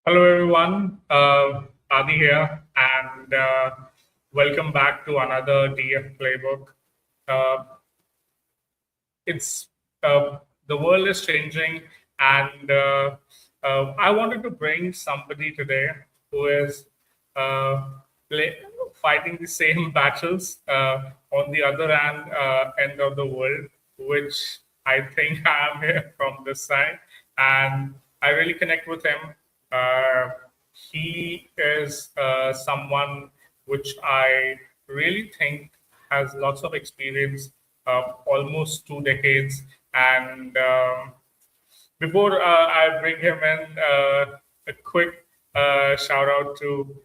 Hello, everyone. Adi here, and welcome back to another DF Playbook. Uh, it's the world is changing, and I wanted to bring somebody today who is uh, play, fighting the same battles on the other end of the world, which I think I am here from this side, and I really connect with him. Uh, he is someone which I really think has lots of experience, almost 2 decades. And before I bring him in, a quick shout out to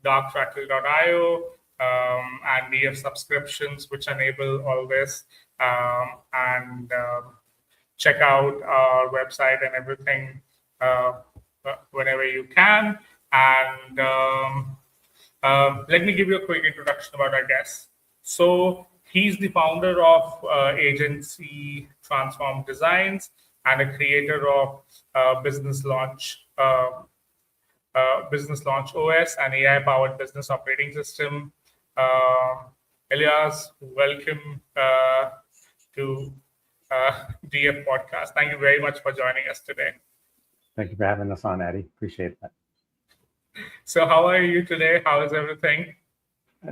darkfractal.io and DF subscriptions, which enable all this. And check out our website and everything uh, whenever you can. And let me give you a quick introduction about our guest. So he's the founder of agency Transform Designs and a creator of Business Launch OS, and AI-powered business operating system. Elias, welcome to DF Podcast. Thank you very much for joining us today. Thank you for having us on, Eddie. Appreciate that. So how are you today? How is everything?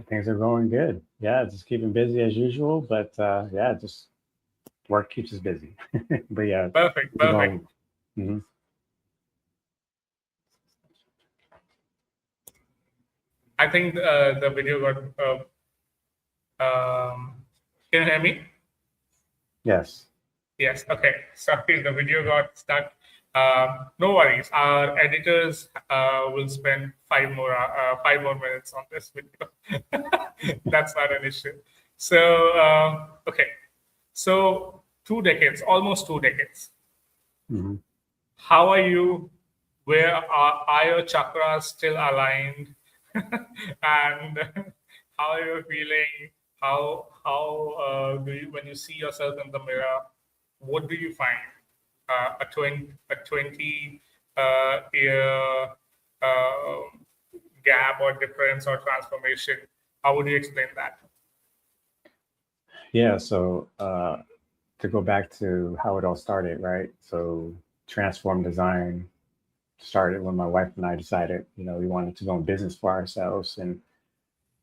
Things are going good. Yeah, just keeping busy as usual, but yeah, just work keeps us busy. But yeah, Perfect. Mhm. I think the video got. Can you hear me? Yes. Yes. Okay. Sorry, the video got stuck. No worries. Our editors will spend 5 more minutes on this video. That's not an issue. So okay. So 2 decades, almost 2 decades. Mm-hmm. How are you? Where are your chakras still aligned? And how are you feeling? How do you, when you see yourself in the mirror, what do you find? A 20 year uh, gap or difference or transformation? How would you explain that? Yeah, so to go back to how it all started, right? So Transform Design started when my wife and I decided, we wanted to go in business for ourselves, and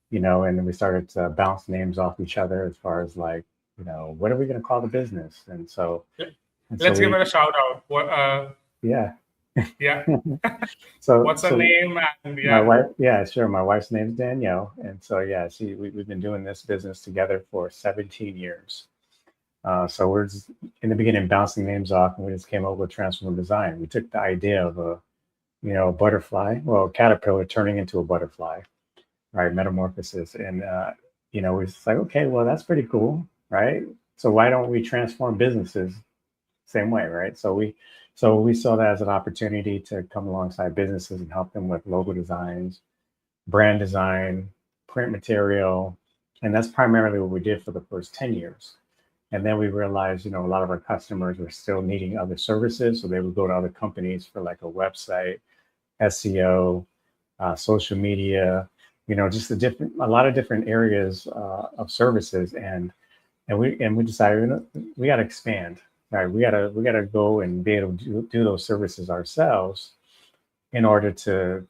then we started to bounce names off each other as far as like, what are we going to call the business? And so Let's give it a shout out. Yeah. Yeah. So What's her name? And my wife, yeah, sure. My wife's name is Danielle, and so yeah, we've been doing this business together for 17 years. So we're just in the beginning bouncing names off, and we just came up with Transform Design. We took the idea of a butterfly, well, a caterpillar turning into a butterfly, right? Metamorphosis, and we're just like, okay, well, that's pretty cool, right? So why don't we transform businesses same way, right? So we saw that as an opportunity to come alongside businesses and help them with logo designs, brand design, print material, and that's primarily what we did for the first 10 years. And then we realized, a lot of our customers were still needing other services, so they would go to other companies for like a website, SEO, social media, just a lot of different areas of services, and we decided we got to expand. Right, we gotta go and be able to do those services ourselves in order to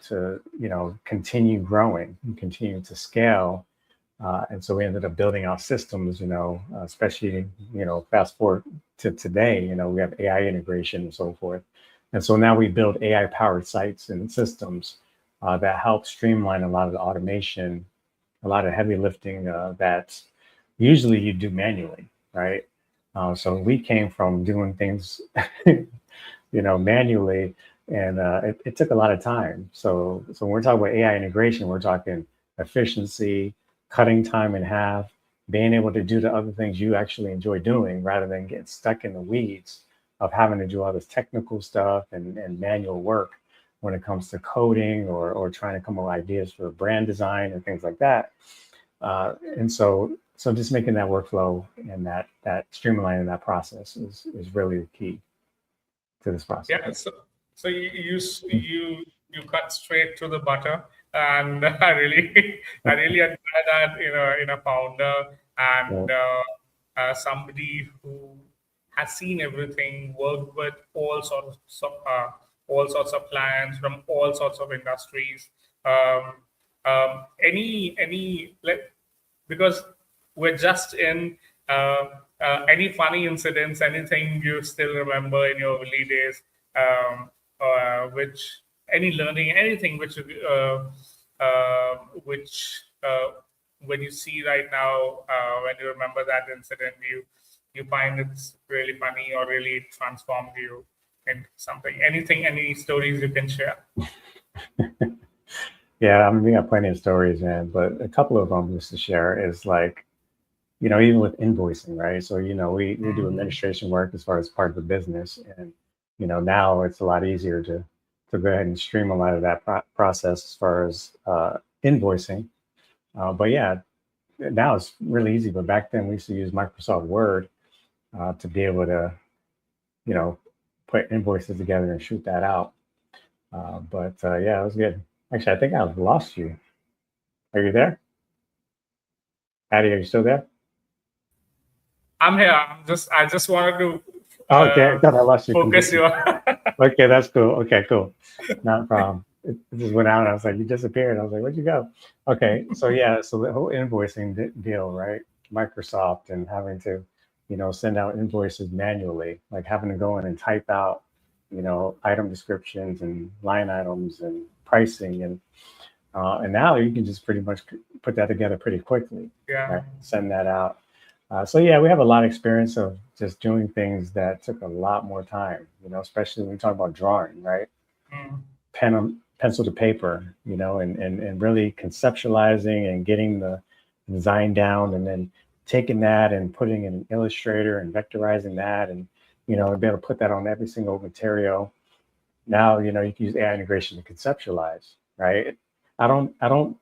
continue growing and continue to scale. And so we ended up building our systems, especially fast forward to today, we have AI integration and so forth. And so now we build AI powered sites and systems that help streamline a lot of the automation, a lot of heavy lifting that usually you do manually, right? So we came from doing things, manually, and it took a lot of time. So when we're talking about AI integration, we're talking efficiency, cutting time in half, being able to do the other things you actually enjoy doing rather than getting stuck in the weeds of having to do all this technical stuff and manual work when it comes to coding or trying to come up with ideas for brand design and things like that. And so just making that workflow and that streamlining that process is really the key to this process. Yeah. So you cut straight to the butter, and I really admire that in a founder Yeah. and somebody who has seen everything, worked with all sorts of clients from all sorts of industries. Um, any let because we're just in any funny incidents, anything you still remember in your early days, which any learning, anything which when you see right now, when you remember that incident, you find it's really funny or really transformed you into something. Anything, any stories you can share? Yeah, I mean, we got plenty of stories, man, but a couple of them just to share is like, even with invoicing, right? So, we do administration work as far as part of the business. And, now it's a lot easier to go ahead and stream a lot of that process as far as invoicing. But yeah, now it's really easy. But back then we used to use Microsoft Word to be able to, you know, put invoices together and shoot that out. But yeah, it was good. Actually, I think I've lost you. Are you there? Addie, are you still there? I'm here. I just wanted to Oh, okay. I thought I lost you focus completely. you. Okay, that's cool. Okay, cool. Not a problem. It just went out. And I was like, you disappeared. I was like, where'd you go? Okay, so yeah, so the whole invoicing deal, right? Microsoft and having to, send out invoices manually, like having to go in and type out, item descriptions and line items and pricing and now you can just pretty much put that together pretty quickly, Yeah. right? Send that out. So yeah, we have a lot of experience of just doing things that took a lot more time, especially when we talk about drawing, right? Mm. Pencil to paper, and really conceptualizing and getting the design down and then taking that and putting in an Illustrator and vectorizing that and, be able to put that on every single material. Now, you can use AI integration to conceptualize, right? I don't,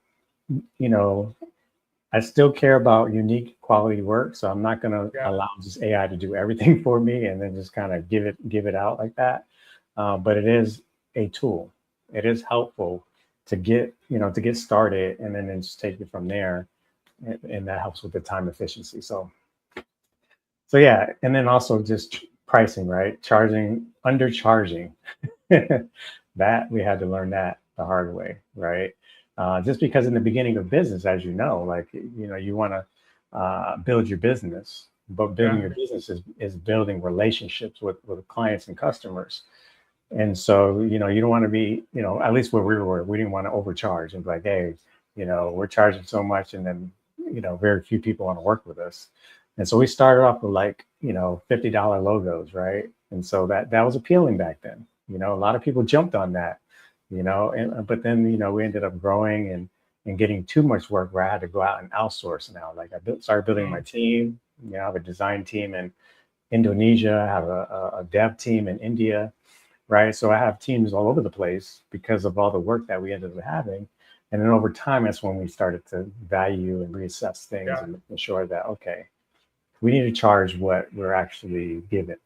you know, I still care about unique quality work, so I'm not going to Yeah. allow just AI to do everything for me and then just kind of give it out like that. But it is a tool. It is helpful to get started and then just take it from there, and that helps with the time efficiency. So yeah, and then also just pricing, right? Undercharging. That we had to learn that the hard way, right? Just because in the beginning of business, as you know, like you want to build your business, but building Yeah. your business is building relationships with clients and customers. And so, you don't want to be, at least where we didn't want to overcharge and be like, hey, we're charging so much, and then, very few people want to work with us. And so we started off with like, $50 logos, right? And so that was appealing back then. A lot of people jumped on that, and but then, we ended up growing and getting too much work where I had to go out and outsource now. Like started building my Mm. team. I have a design team in Indonesia. I have a dev team in India, right? So I have teams all over the place because of all the work that we ended up having. And then over time, that's when we started to value and reassess things Yeah. and ensure that, okay, we need to charge what we're actually given.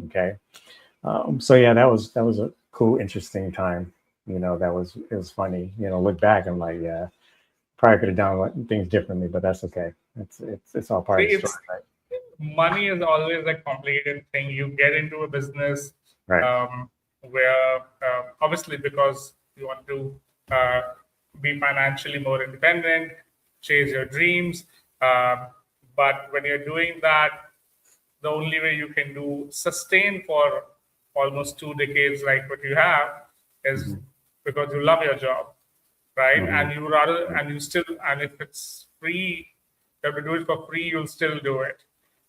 Okay. So yeah, that was a cool, interesting time. It was funny. Look back, I'm like, yeah, probably could have done things differently, but that's okay. It's all part See, of the story, money is always a complicated thing. You get into a business right? where obviously because you want to uh, be financially more independent, chase your dreams. Um, but when you're doing that, the only way you can do sustain for almost 2 decades like what you have is Mm-hmm. because you love your job, right? Mm-hmm. And you rather and you still and if it's free, you have to do it for free, you'll still do it,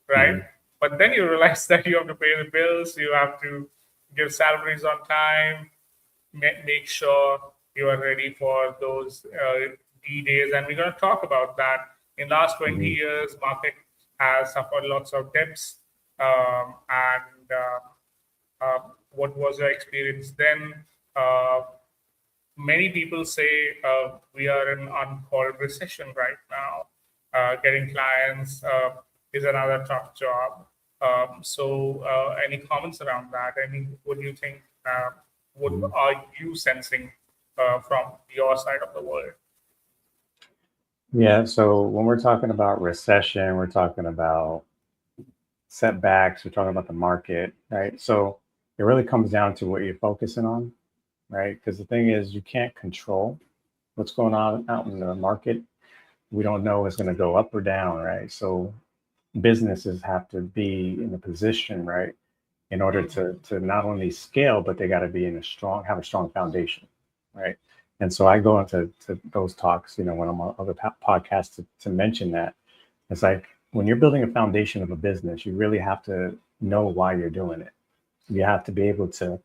right? Mm-hmm. But then you realize that you have to pay the bills, you have to give salaries on time, make sure you are ready for those D days. And we're going to talk about that. In last 20 Mm-hmm. years, market has suffered lots of dips. And what was your experience then? Uh, Many people say we are in uncalled recession right now. Getting clients is another tough job. So, any comments around that? What do you think? what Mhm. are you sensing from your side of the world? Yeah. So when we're talking about recession, we're talking about setbacks, we're talking about the market, right? So it really comes down to what you're focusing on, right? Because the thing is, you can't control what's going on out in the market. We don't know it's going to go up or down, right? So businesses have to be in a position, right, in order Mhm. to not only scale, but they got to be in a strong, have a strong foundation, right? And so I go into those talks, when I'm on other podcasts to mention that it's like when you're building a foundation of a business, you really have to know why you're doing it. You have to be able to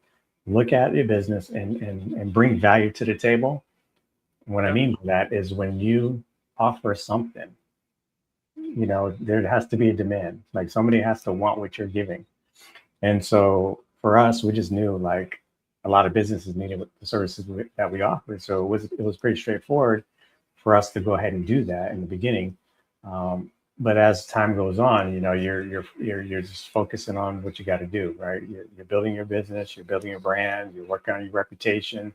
look at your business and bring value to the table. And what I Yeah, mean by that is when you offer something, there has to be a demand. Like somebody has to want what you're giving. And so for us, we just knew like a lot of businesses needed the services that we offered. So it was pretty straightforward for us to go ahead and do that in the beginning. But as time goes on, you're just focusing on what you got to do, right? You're building your business, you're building your brand, you're working on your reputation,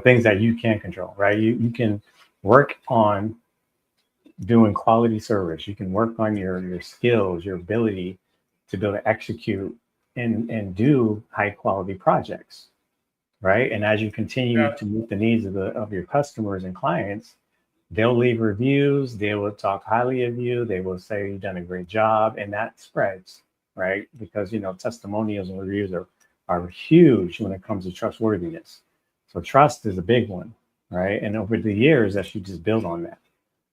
things that you can't control, right? You can work on doing quality service. You can work on your skills, your ability to be able to execute and do high quality projects, right? And as you continue yeah, to meet the needs of your customers and clients, they'll leave reviews, they will talk highly of you, they will say you've done a great job, and that spreads, right? Because testimonials and reviews are huge when it comes to trustworthiness. So trust is a big one, right? And over the years, that you just build on that,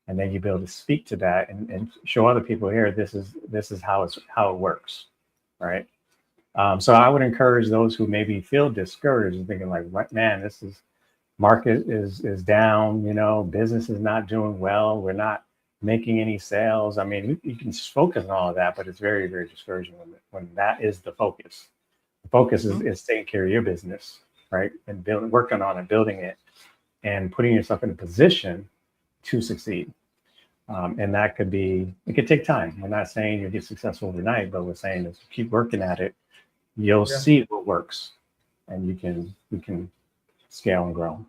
and then you be able to speak to that and show other people here this is how it works, right? So I would encourage those who maybe feel discouraged and thinking like, "What, man, this is market is down, business is not doing well, we're not making any sales." I mean, you can just focus on all of that, but it's very, very discouraging when that is the focus. The focus is, Mhm. is taking care of your business, right? And working on it, building it, and putting yourself in a position to succeed. And it could take time. We're not saying you'll get successful overnight, but we're saying is keep working at it. You'll Yeah. see what works, and you can scale and grow.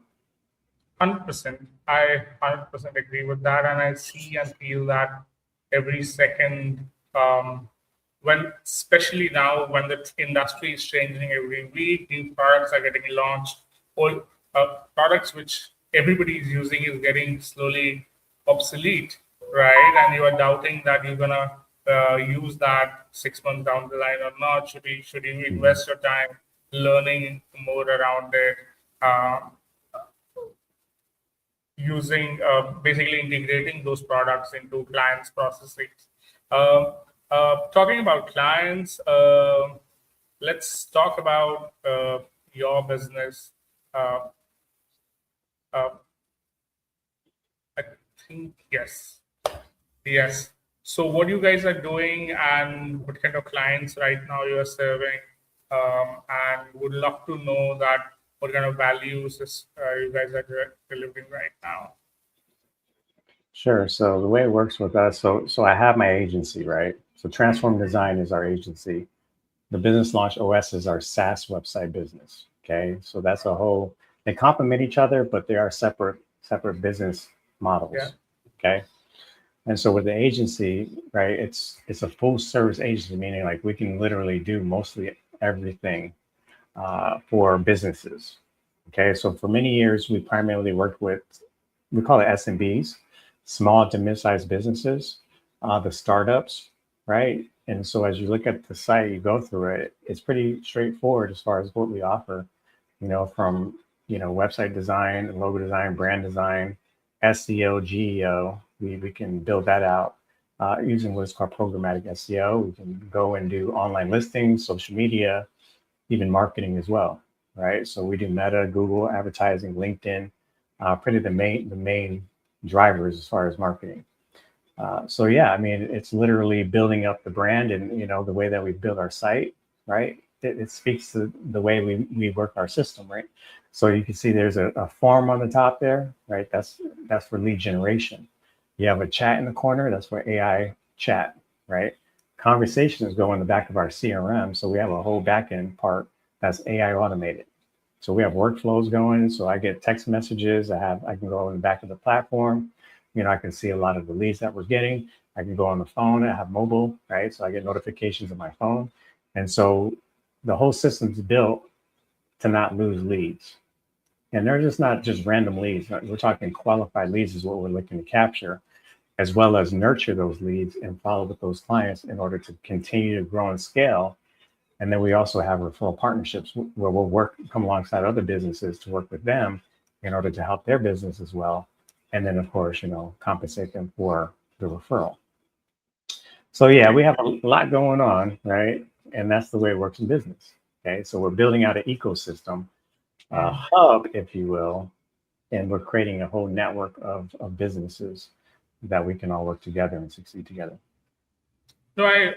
100%. I 100% agree with that, and I see and feel that every second, when especially now when the industry is changing every week, new products are getting launched. All products which everybody is using is getting slowly obsolete, right? And you are doubting that you're gonna use that 6 months down the line or not. Should you Mhm. invest your time learning more around it? Um, using basically integrating those products into clients' processes. Talking about clients, let's talk about your business. Uh, uh, I think yes, yes. So what you guys are doing and what kind of clients right now you are serving, and would love to know that what kind of values you guys are delivering right now. Sure. So the way it works with us, so I have my agency, right? So Transform Design is our agency. The Business Launch OS is our SaaS website business. Okay. So that's a whole, they complement each other, but they are separate business Yeah. models. Okay. And so with the agency, right, it's a full service agency, meaning like we can literally do mostly everything for businesses. Okay. So for many years, we primarily worked with, we call it SMBs, small to mid-sized businesses, the startups, right? And so as you look at the site, you go through it, it's pretty straightforward as far as what we offer, from, website design, logo design, brand design, SEO, GEO. We can build that out using what's called programmatic SEO. We can go and do online listings, social media, even marketing as well, right? So we do Meta, Google advertising, LinkedIn, pretty the main drivers as far as marketing. So yeah, I mean, it's literally building up the brand, and the way that we build our site, right? It speaks to the way we work our system, right? So you can see there's a form on the top there, right? That's for lead generation. You have a chat in the corner, that's for AI chat, right? Conversations go in the back of our CRM, so we have a whole backend part that's AI automated. So we have workflows going. So I get text messages. I can go in the back of the platform. I can see a lot of the leads that we're getting. I can go on the phone. I have mobile, right? So I get notifications on my phone. And so the whole system's built to not lose leads. And they're just not just random leads. We're talking qualified leads is what we're looking to capture, as well as nurture those leads and follow with those clients in order to continue to grow and scale. And then we also have referral partnerships where we'll come alongside other businesses to work with them in order to help their business as well. And then, of course, compensate them for the referral. So yeah, we have a lot going on, right? And that's the way it works in business. Okay, so we're building out an ecosystem, a hub, if you will, and we're creating a whole network of businesses that we can all work together and succeed together. So I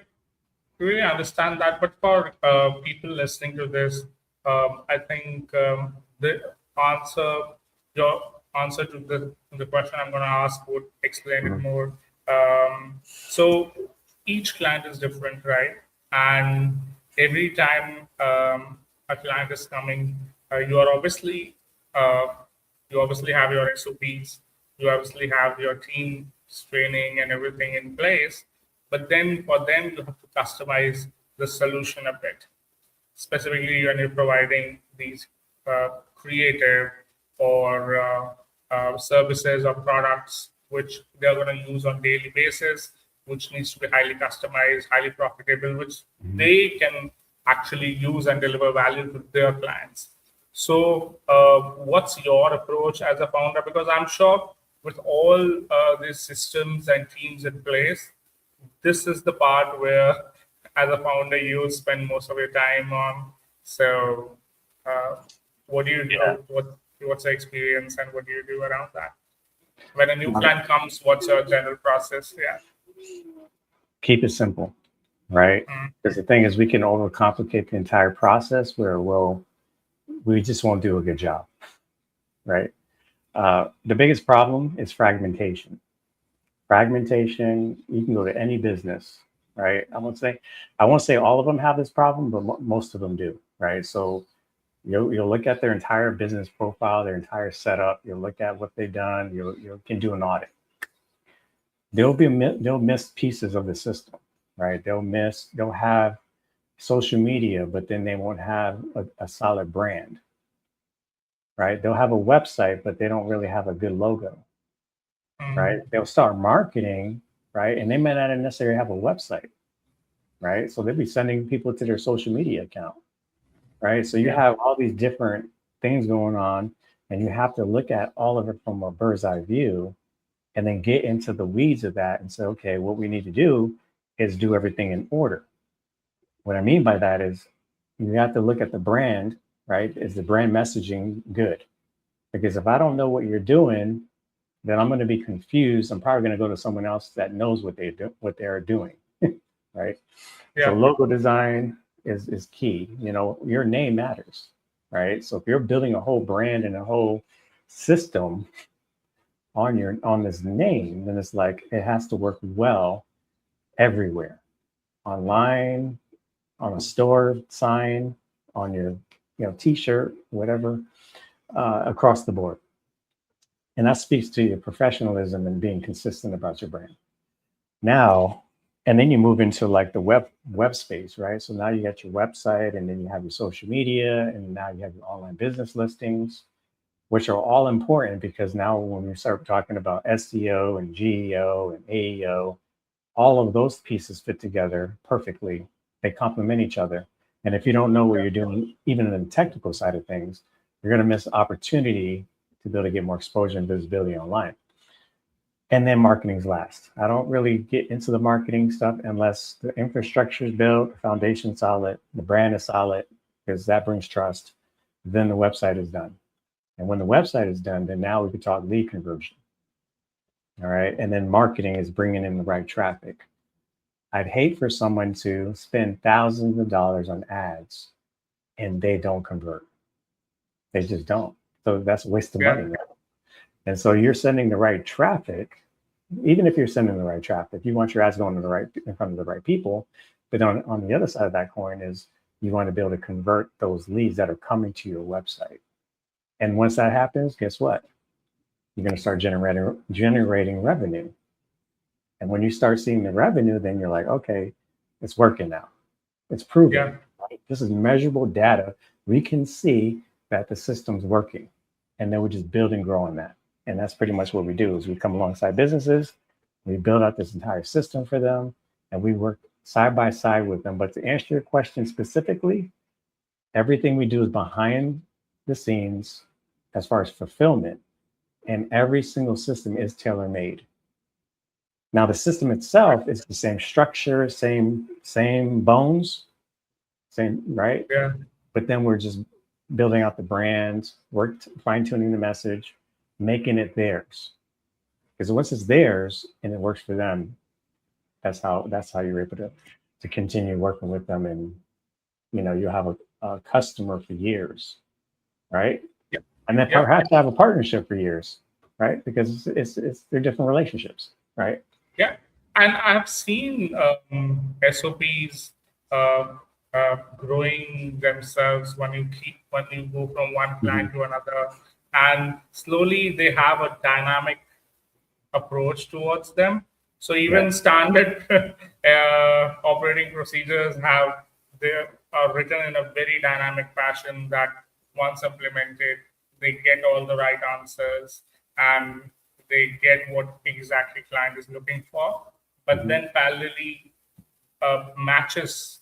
really understand that, but for people listening to this, I think the answer, your answer to the question I'm going to ask would explain it more. So each client is different, right? And every time a client is coming, you obviously have your SOPs, you obviously have your team training and everything in place. But then for them, you have to customize the solution a bit, specifically when you're providing these creative or services or products which they're going to use on daily basis, which needs to be highly customized, highly profitable, which they can actually use and deliver value to their clients. So what's your approach as a founder? Because I'm sure with all these systems and teams in place, this is the part where, as a founder, you spend most of your time on. So, what do you do? Yeah. What's the experience, and what do you do around that? When a new client comes, what's your general process? Yeah. Keep it simple, right? Because the thing is, we can overcomplicate the entire process where we just won't do a good job, right? The biggest problem is fragmentation. Fragmentation, you can go to any business, right? I won't say all of them have this problem, but most of them do, right? So you'll look at their entire business profile, their entire setup. You'll look at what they've done. You can do an audit. They'll miss pieces of the system, right? They'll have social media, but then they won't have a solid brand, right? They'll have a website, but they don't really have a good logo. Right? They'll start marketing, right? And they may not necessarily have a website, right? So they'll be sending people to their social media account, right? So you have all these different things going on, and you have to look at all of it from a bird's eye view and then get into the weeds of that and say, okay, what we need to do is do everything in order. What I mean by that is you have to look at the brand, right? Is the brand messaging good? Because if I don't know what you're doing, then I'm going to be confused. I'm probably going to go to someone else that knows what they're doing, right? Yeah. So logo design is key. Your name matters, right? So if you're building a whole brand and a whole system on this name, then it's like it has to work well everywhere, online, on a store sign, on your T-shirt, whatever, across the board. And that speaks to your professionalism and being consistent about your brand. Now, and then you move into like the web space, right? So now you got your website, and then you have your social media, and now you have your online business listings, which are all important because now when we start talking about SEO and GEO and AEO, all of those pieces fit together perfectly. They complement each other. And if you don't know what you're doing, even in the technical side of things, you're going to miss opportunity to be able to get more exposure and visibility online. And then marketing's last. I don't really get into the marketing stuff unless the infrastructure is built, the foundation solid, the brand is solid, because that brings trust. Then the website is done. And when the website is done, then now we can talk lead conversion. All right. And then marketing is bringing in the right traffic. I'd hate for someone to spend thousands of dollars on ads and they don't convert. They just don't. So that's a waste of money. Right? And so you're sending the right traffic. Even if you're sending the right traffic, you want your ads going to in front of the right people. But on the other side of that coin is You want to be able to convert those leads that are coming to your website. And once that happens, guess what? You're going to start generating revenue. And when you start seeing the revenue, then you're like, okay, it's working now. It's proven. Yeah. Right? This is measurable data. We can see that the system's working. And then we just build and grow on that. And that's pretty much what we do is we come alongside businesses, we build out this entire system for them, and we work side by side with them. But to answer your question specifically, everything we do is behind the scenes as far as fulfillment, and every single system is tailor-made. Now, the system itself is the same structure, same bones, same, right? Yeah. But then we're just building out the brand, fine-tuning the message, making it theirs. Because once it's theirs and it works for them, that's how you're able to continue working with them, and you have a customer for years, right? Yeah. And then Yeah. perhaps have a partnership for years, right? Because they're different relationships, right? Yeah, and I've seen SOPs growing themselves when you go from one client to another, and slowly they have a dynamic approach towards them. So even standard operating procedures they are written in a very dynamic fashion that once implemented, they get all the right answers and they get what exactly client is looking for. But then parallelly matches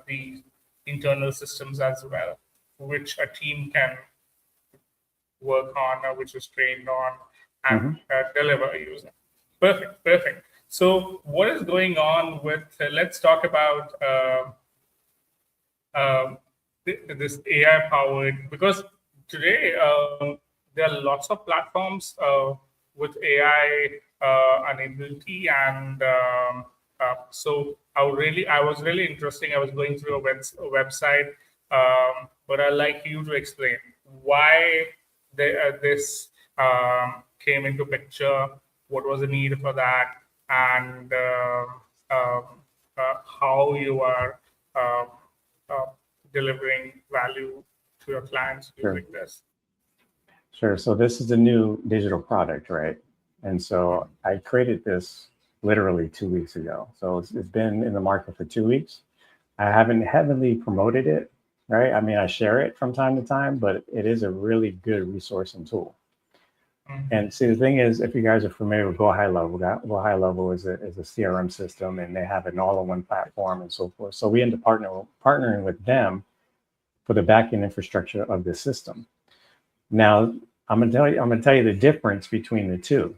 the internal systems as well, which a team can work on or which is trained on and deliver using. Perfect. So what is going on with, let's talk about this AI powered, because today there are lots of platforms with AI enability, and so I was really interesting. I was going through a website, but I'd like you to explain why this came into picture, what was the need for that, and how you are delivering value to your clients using this. Sure. So this is a new digital product, right? And so I created this literally 2 weeks ago. So it's been in the market for 2 weeks. I haven't heavily promoted it, right? I mean, I share it from time to time, but it is a really good resource and tool. And see, the thing is, if you guys are familiar with Go High Level, Go High Level is a CRM system, and they have an all-in-one platform and so forth. So we end up partnering with them for the backend infrastructure of this system. Now, I'm gonna tell you the difference between the two,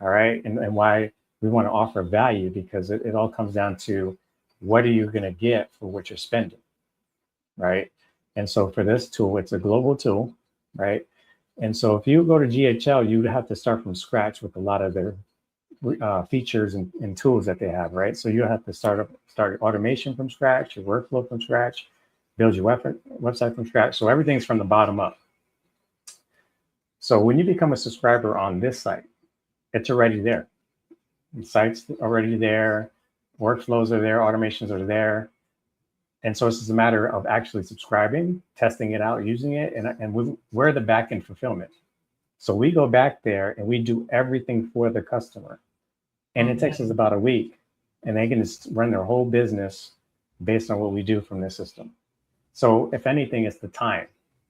all right, and why we want to offer value, because it all comes down to what are you going to get for what you're spending, right? And so for this tool, it's a global tool, right? And so if you go to GHL, you would have to start from scratch with a lot of their features and tools that they have, right? So you have to start automation from scratch, your workflow from scratch, build your website from scratch. So everything's from the bottom up. So when you become a subscriber on this site, it's already there. The site's already there, workflows are there, automations are there. And so it's just a matter of actually subscribing, testing it out, using it, and we're the backend fulfillment. So we go back there and we do everything for the customer. And it takes us about a week, and they can just run their whole business based on what we do from this system. So if anything, it's the time,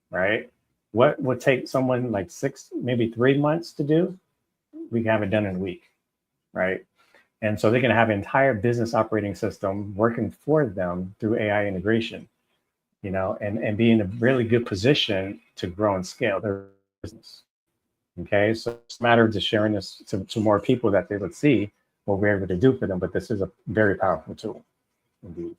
right? What would take someone like 6, maybe 3 months to do, we can have it done in a week, right? And so they're going to have an entire business operating system working for them through AI integration, and be in a really good position to grow and scale their business. Okay, so it's a matter of just sharing this to more people that they would see what we're able to do for them. But this is a very powerful tool, indeed.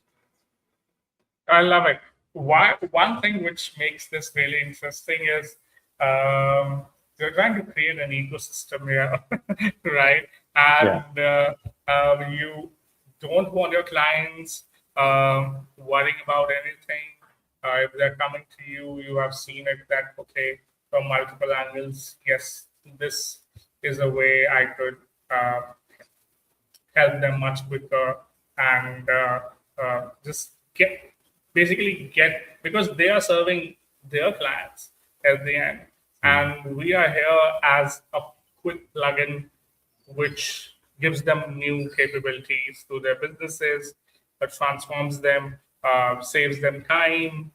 I love it. One thing which makes this really interesting is they're trying to create an ecosystem here, right? And you don't want your clients worrying about anything. If they're coming to you, you have seen it that, okay, from multiple angles, yes, this is a way I could help them much quicker and just basically get, because they are serving their clients at the end, and we are here as a quick plugin which gives them new capabilities to their businesses, transforms them, saves them time,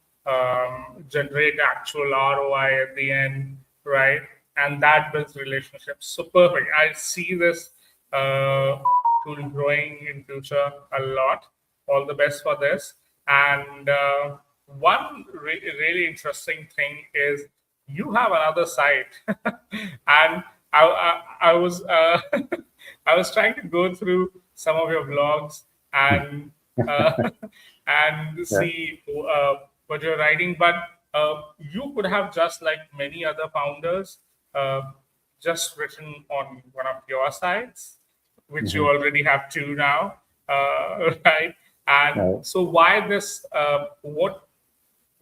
generate actual ROI at the end, right? And that builds relationships. So perfect. I see this tool growing in future a lot. All the best for this. And one really interesting thing is you have another site, and I was I was trying to go through some of your blogs and uh, and Yeah. see what you're writing, but you could have, just like many other founders, uh, just written on one of your sites, which you Hmm. already have two now, right? And Right. so why this?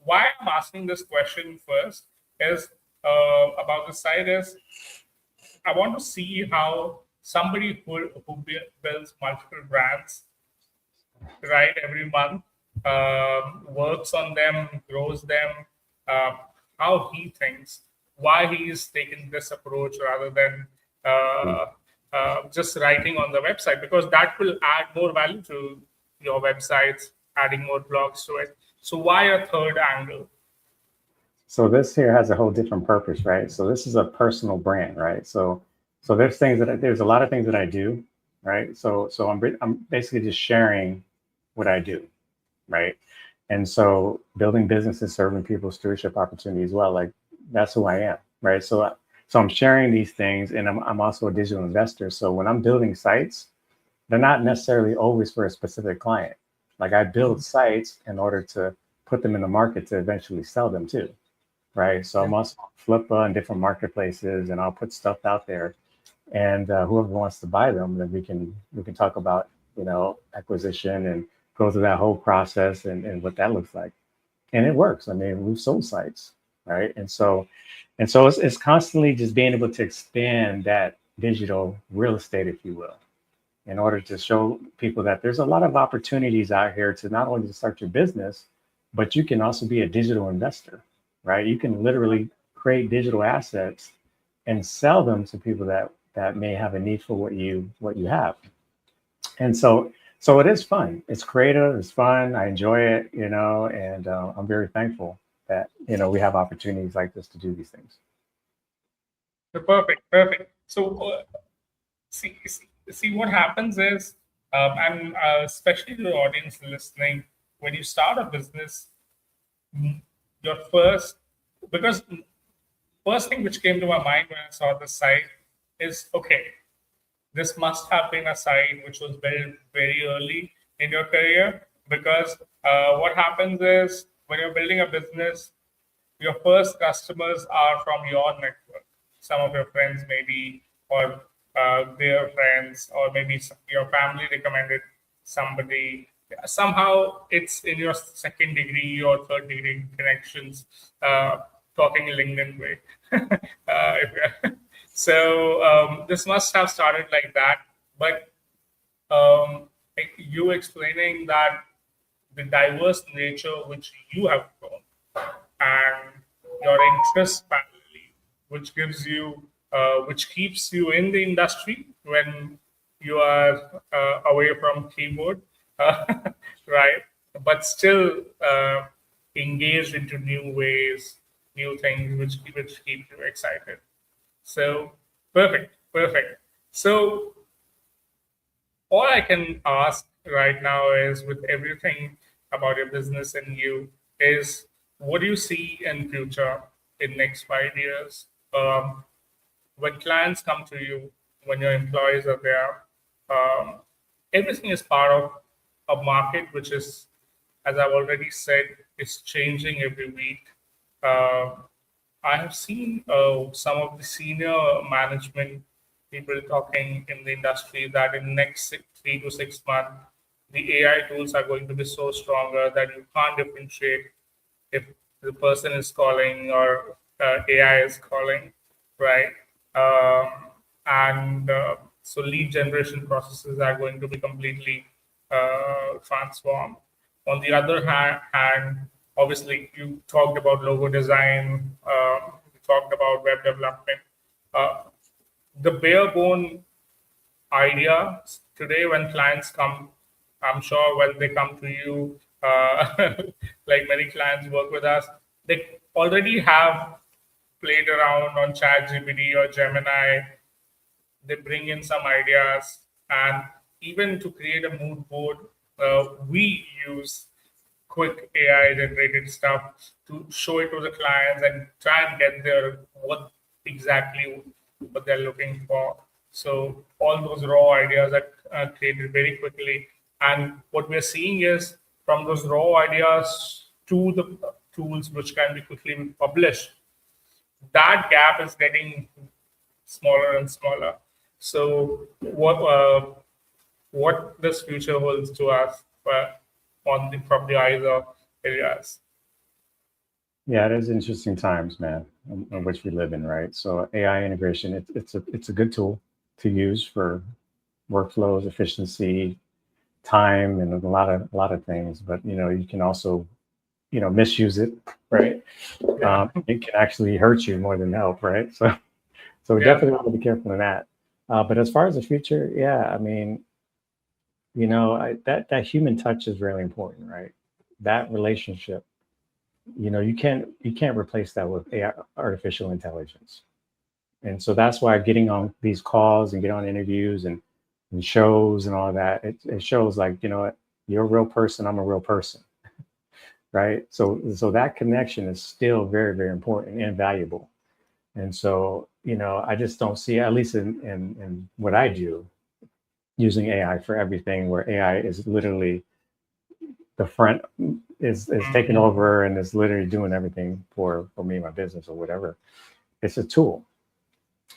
Why I'm asking this question first is about the site is I want to see how somebody builds multiple brands, right, every month, works on them, grows them, uh, how he thinks, why he's taken this approach rather than uh, just writing on the website, because that will add more value to your websites, adding more blogs to it. So why a third angle? So this here has a whole different purpose, right? So this is a personal brand, right? So there's things that there's a lot of things that I do, right? So I'm basically just sharing what I do, right? And so building businesses, serving people stewardship opportunity as well, like that's who I am, right? So I'm sharing these things, and I'm also a digital investor. So when I'm building sites, they're not necessarily always for a specific client. Like I build sites in order to put them in the market to eventually sell them too, right? So Yeah. I'm also on Flippa and different marketplaces, and I'll put stuff out there, and whoever wants to buy them, then we can talk about acquisition and go through that whole process and what that looks like, and it works. I mean, we've sold sites, right? And so it's constantly just being able to expand that digital real estate, if you will, in order to show people that there's a lot of opportunities out here to not only start your business, but you can also be a digital investor, right? You can literally create digital assets and sell them to people that may have a need for what you have. And so it is fun. It's creative. It's fun. I enjoy it, and I'm very thankful that we have opportunities like this to do these things. Perfect, perfect. So see what happens is, and especially to the audience listening, when you start a business, your first, because first thing which came to my mind when I saw the site is, okay, this must have been a site which was built very early in your career, because what happens is when you're building a business, your first customers are from your network. Some of your friends, maybe, or their friends, or maybe your family recommended somebody. Somehow it's in your second degree or third degree connections, talking LinkedIn way. So this must have started like that. But like you explaining that the diverse nature which you have grown, and your interest parallelly, which gives you, which keeps you in the industry when you are away from keyboard, uh, right? But still engaged into new ways, new things which keep you excited. So perfect, perfect. So all I can ask right now is, with everything about your business and you, is what do you see in future in next 5 years? When clients come to you, when your employees are there, um, everything is part of a market which is, as I've already said, is changing every week. Uh, I have seen some of the senior management people talking in the industry that in next 3 to 6 months, the AI tools are going to be so stronger that you can't differentiate if the person is calling or AI is calling, right? And so lead generation processes are going to be completely transformed. On the other hand, obviously, you talked about logo design, you talked about web development. The bare bone idea today when clients come, I'm sure when they come to you, like many clients work with us, they already have played around on ChatGPT or Gemini. They bring in some ideas, and even to create a mood board, we use quick AI generated stuff to show it to the clients and try and get their what exactly what they're looking for. So all those raw ideas are created very quickly, and what we're seeing is from those raw ideas to the tools which can be quickly published, that gap is getting smaller and smaller. So what this future holds to us from the eyes of Elias? Yeah, it is interesting times, man, in which we live in, right? So AI integration, it's a good tool to use for workflows, efficiency, time, and a lot of things. But you can also misuse it, right? It can actually hurt you more than help, right? So we definitely want to be careful in that. But as far as the future, yeah, I mean, that human touch is really important, right? That relationship, you can't replace that with AI, artificial intelligence. And so that's why getting on these calls and getting on interviews and shows and all that, it shows like, you're a real person, I'm a real person, right? So that connection is still very, very important and valuable. And so, I just don't see, at least in what I do, using AI for everything, where AI is literally the front is taking over and is literally doing everything for me, my business or whatever. It's a tool.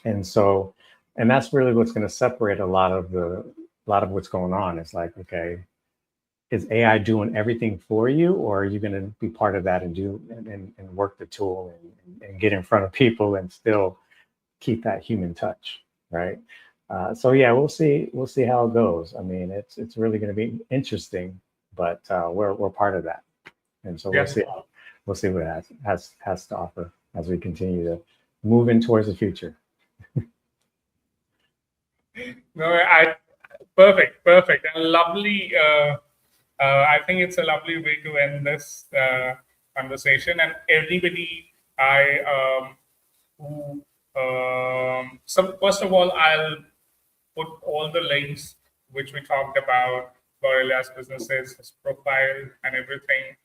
And so, and that's really what's going to separate a lot of what's going on. It's like, okay, is AI doing everything for you, or are you going to be part of that and do and work the tool and get in front of people and still keep that human touch, right? So yeah, we'll see how it goes. I mean, it's really going to be interesting, but we're part of that, and so we'll see what it has to offer as we continue to move in towards the future. No, perfect, and lovely. I think it's a lovely way to end this conversation. And everybody, so first of all, I'll put all the links which we talked about for Elias businesses, his profile, and everything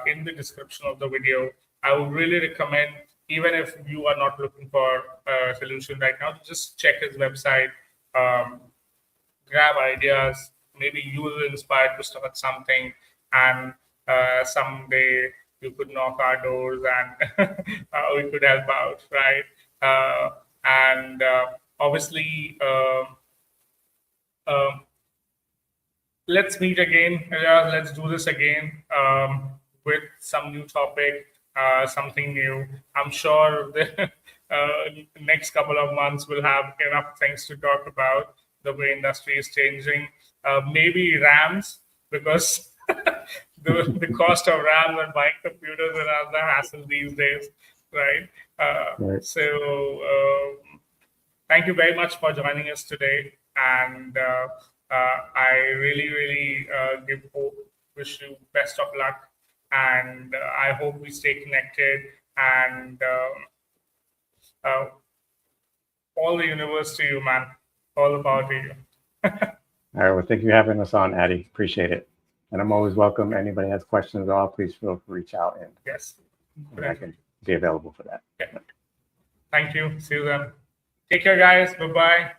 in the description of the video. I would really recommend, even if you are not looking for a solution right now, to just check his website, grab ideas. Maybe you will inspire to start something, and someday you could knock our doors and we could help out, right? And obviously, let's meet again. Let's do this again with some new topic, something new. I'm sure the next couple of months we'll have enough things to talk about. The way industry is changing, maybe RAMs, because the cost of RAMs and buying computers is another hassle these days, right? Right. So thank you very much for joining us today, and I really wish you best of luck, and I hope we stay connected, and all the universe to you, man. All about you. All right. Well, thank you for having us on, Addy. Appreciate it. And I'm always welcome. Anybody has questions at all, please feel free to reach out, and Yes, I can be available for that. yeah. Thank you. See you then. Take care, guys. Bye-bye.